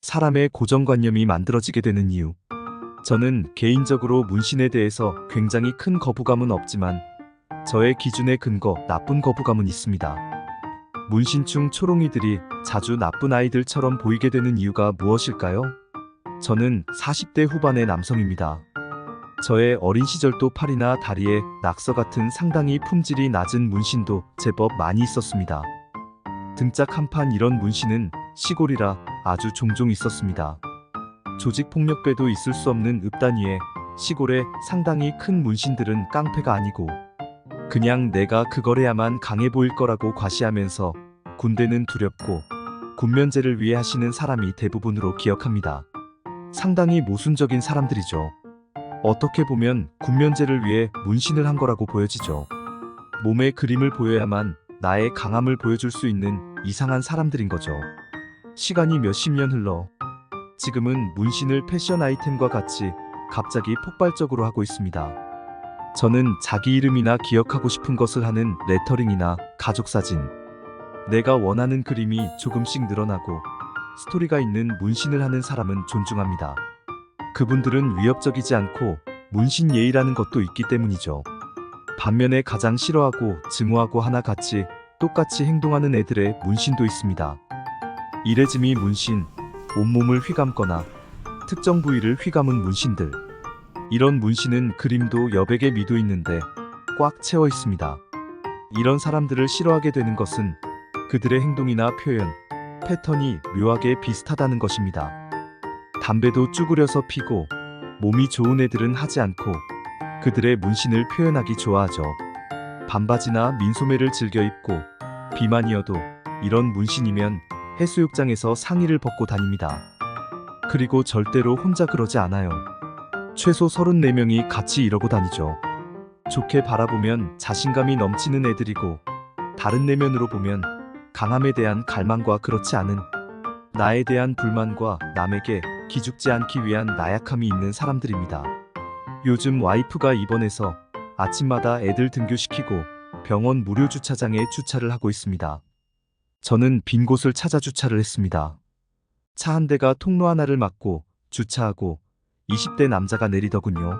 사람의 고정관념이 만들어지게 되는 이유. 저는 개인적으로 문신에 대해서 굉장히 큰 거부감은 없지만 저의 기준에 근거 나쁜 거부감은 있습니다. 문신충 초롱이들이 자주 나쁜 아이들처럼 보이게 되는 이유가 무엇일까요? 저는 40대 후반의 남성입니다. 저의 어린 시절도 팔이나 다리에 낙서 같은 상당히 품질이 낮은 문신도 제법 많이 있었습니다. 등짝 한판 이런 문신은 시골이라 아주 종종 있었습니다. 조직폭력배도 있을 수 없는 읍단위에 시골에 상당히 큰 문신들은 깡패가 아니고 그냥 내가 그걸 해야만 강해 보일 거라고 과시하면서 군대는 두렵고 군면제를 위해 하시는 사람이 대부분으로 기억합니다. 상당히 모순적인 사람들이죠. 어떻게 보면 군면제를 위해 문신을 한 거라고 보여지죠. 몸의 그림을 보여야만 나의 강함을 보여줄 수 있는 이상한 사람들인 거죠. 시간이 몇십 년 흘러 지금은 문신을 패션 아이템과 같이 갑자기 폭발적으로 하고 있습니다. 저는 자기 이름이나 기억하고 싶은 것을 하는 레터링이나 가족사진, 내가 원하는 그림이 조금씩 늘어나고 스토리가 있는 문신을 하는 사람은 존중합니다. 그분들은 위협적이지 않고 문신 예의라는 것도 있기 때문이죠. 반면에 가장 싫어하고 증오하고 하나같이 똑같이 행동하는 애들의 문신도 있습니다. 이레즈미 문신, 온몸을 휘감거나 특정 부위를 휘감은 문신들. 이런 문신은 그림도 여백의 미도 있는데 꽉 채워 있습니다. 이런 사람들을 싫어하게 되는 것은 그들의 행동이나 표현, 패턴이 묘하게 비슷하다는 것입니다. 담배도 쭈그려서 피고 몸이 좋은 애들은 하지 않고 그들의 문신을 표현하기 좋아하죠. 반바지나 민소매를 즐겨 입고 비만이어도 이런 문신이면 해수욕장에서 상의를 벗고 다닙니다. 그리고 절대로 혼자 그러지 않아요. 최소 34명이 같이 이러고 다니죠. 좋게 바라보면 자신감이 넘치는 애들이고 다른 내면으로 보면 강함에 대한 갈망과 그렇지 않은 나에 대한 불만과 남에게 기죽지 않기 위한 나약함이 있는 사람들입니다. 요즘 와이프가 입원해서 아침마다 애들 등교시키고 병원 무료 주차장에 주차를 하고 있습니다. 저는 빈 곳을 찾아 주차를 했습니다. 차 한 대가 통로 하나를 막고 주차하고 20대 남자가 내리더군요.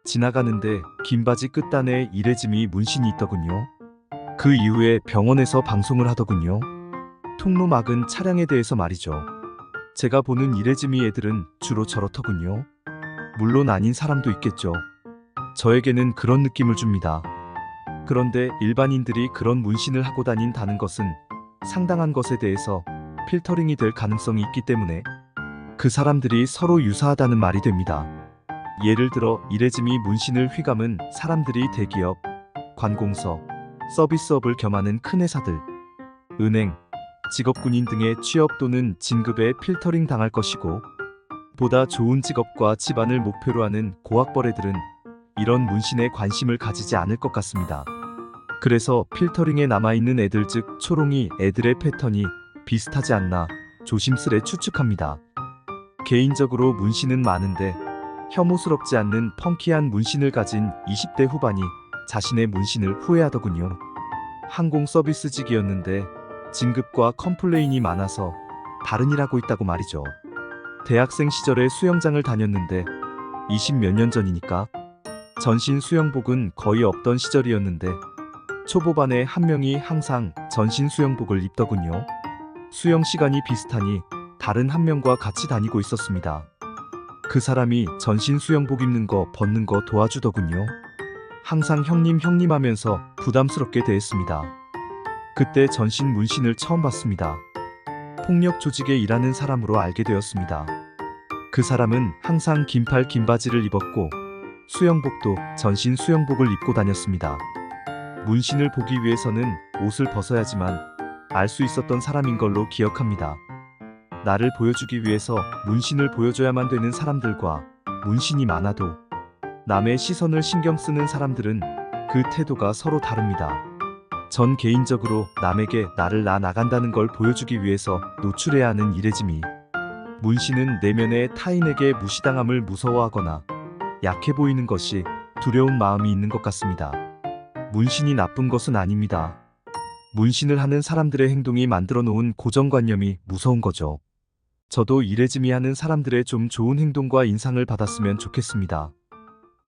지나가는데 긴 바지 끝단에 이레즈미 문신이 있더군요. 그 이후에 병원에서 방송을 하더군요. 통로 막은 차량에 대해서 말이죠. 제가 보는 이레즈미 애들은 주로 저렇더군요. 물론 아닌 사람도 있겠죠. 저에게는 그런 느낌을 줍니다. 그런데 일반인들이 그런 문신을 하고 다닌다는 것은 상당한 것에 대해서 필터링이 될 가능성이 있기 때문에 그 사람들이 서로 유사하다는 말이 됩니다. 예를 들어 이레즈미 문신을 휘감은 사람들이 대기업, 관공서, 서비스업을 겸하는 큰 회사들, 은행, 직업군인 등의 취업 또는 진급에 필터링 당할 것이고 보다 좋은 직업과 집안을 목표로 하는 고학벌 애들은 이런 문신에 관심을 가지지 않을 것 같습니다. 그래서 필터링에 남아있는 애들 즉 초롱이 애들의 패턴이 비슷하지 않나 조심스레 추측합니다. 개인적으로 문신은 많은데 혐오스럽지 않는 펑키한 문신을 가진 20대 후반이 자신의 문신을 후회하더군요. 항공 서비스직이었는데 진급과 컴플레인이 많아서 다른 일 하고 있다고 말이죠. 대학생 시절에 수영장을 다녔는데 20몇 년 전이니까 전신 수영복은 거의 없던 시절이었는데 초보반에 한 명이 항상 전신 수영복을 입더군요. 수영 시간이 비슷하니 다른 한 명과 같이 다니고 있었습니다. 그 사람이 전신 수영복 입는 거 벗는 거 도와주더군요. 항상 형님 형님 하면서 부담스럽게 대했습니다. 그때 전신 문신을 처음 봤습니다. 폭력 조직에 일하는 사람으로 알게 되었습니다. 그 사람은 항상 긴팔 긴 바지를 입었고 수영복도 전신 수영복을 입고 다녔습니다. 문신을 보기 위해서는 옷을 벗어야지만 알 수 있었던 사람인 걸로 기억합니다. 나를 보여주기 위해서 문신을 보여줘야만 되는 사람들과 문신이 많아도 남의 시선을 신경 쓰는 사람들은 그 태도가 서로 다릅니다. 전 개인적으로 남에게 나를 나간다는 걸 보여주기 위해서 노출해야 하는 이레즈미. 문신은 내면의 타인에게 무시당함을 무서워하거나 약해 보이는 것이 두려운 마음이 있는 것 같습니다. 문신이 나쁜 것은 아닙니다. 문신을 하는 사람들의 행동이 만들어 놓은 고정관념이 무서운 거죠. 저도 이레즈미 하는 사람들의 좀 좋은 행동과 인상을 받았으면 좋겠습니다.